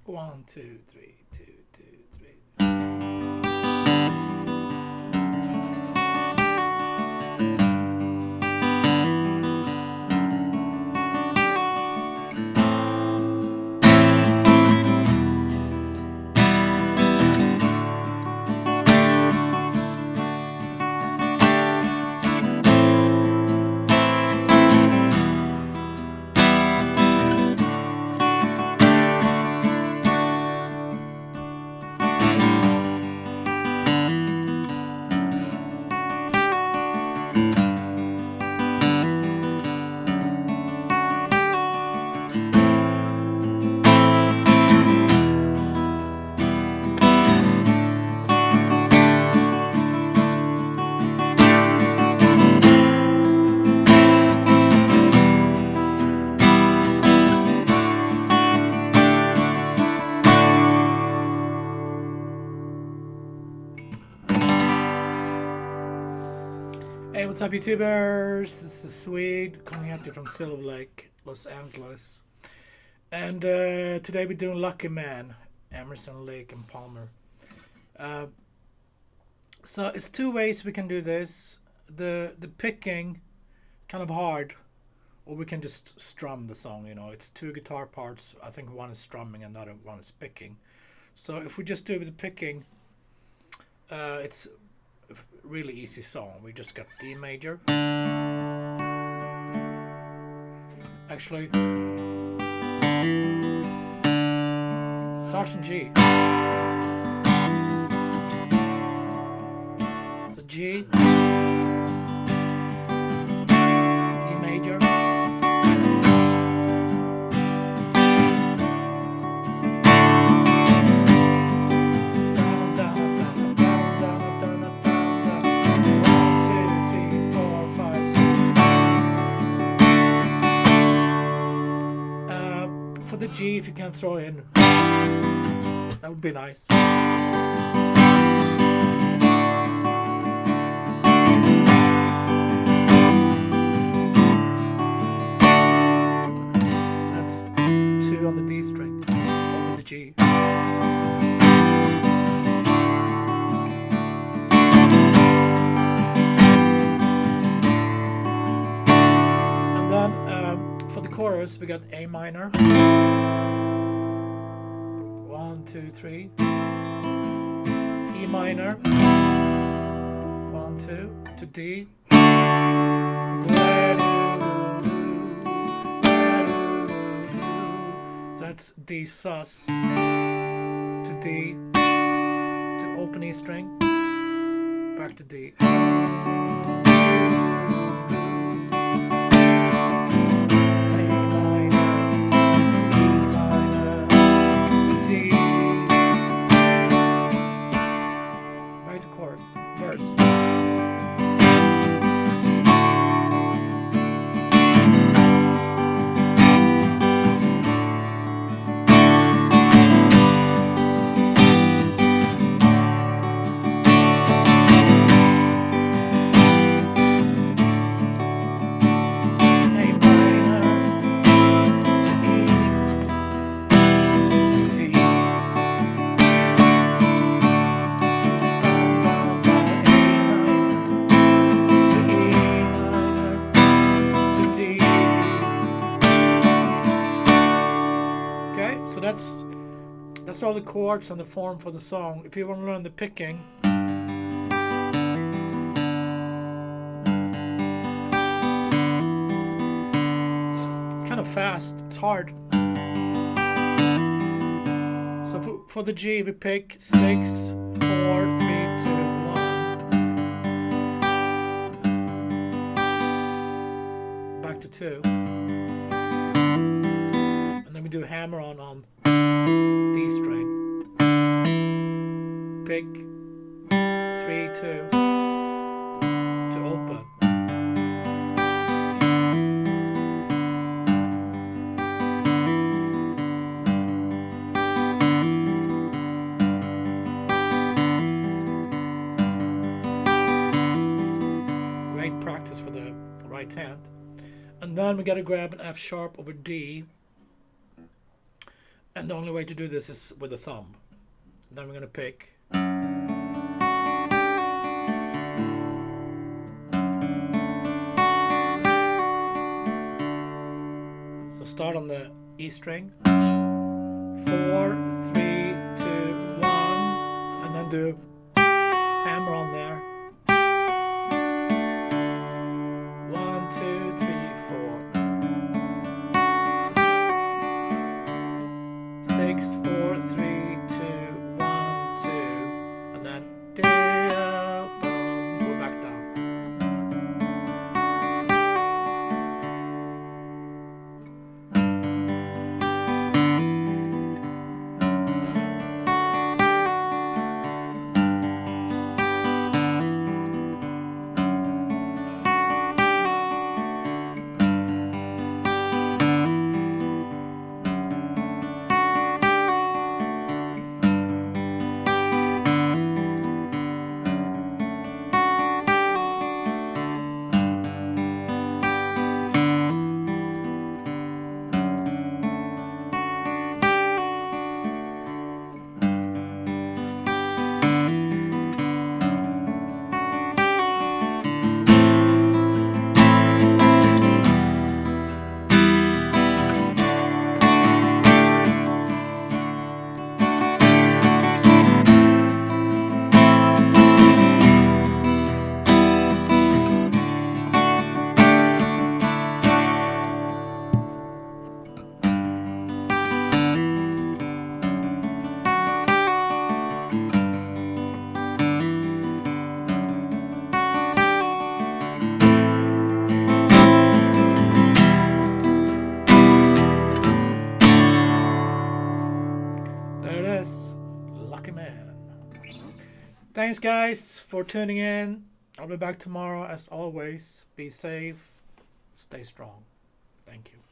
1, 2, 3, 2, 2, 3. Hey, what's up, YouTubers? This is Swede coming at you from Silver Lake, Los Angeles. And today we're doing Lucky Man, Emerson, Lake, and Palmer. So it's two ways we can do this. The picking is kind of hard, or we can just strum the song, you know. It's two guitar parts. I think one is strumming and the other one is picking. So if we just do the picking, it's really easy song. We just got D major. Actually, starts in G. So G, D major, the G, if you can throw in, that would be nice. So that's 2 on the D string over the G. And then for the chorus we got A minor. 1, 2, 3. E minor. 1, 2 to D. So that's D sus to D to open E string, back to D. That's all the chords and the form for the song. If you want to learn the picking, it's kind of fast. It's hard. So for the G, we pick 6, 4, 3, 2, 1. Back to 2. And then we do hammer on D string, pick 3, 2 to open. Great practice for the right hand. And then we gotta grab an F sharp over D. And the only way to do this is with the thumb. Then we're going to pick. So start on the E string. 4, 3, 2, 1. And then do hammer on there. 1, 2, 3, 4. 6, 4, 3, 2, 1, 2, and then boom, go back down. Lucky man. Thanks guys for tuning in. I'll be back tomorrow as always. Be safe. Stay strong. Thank you.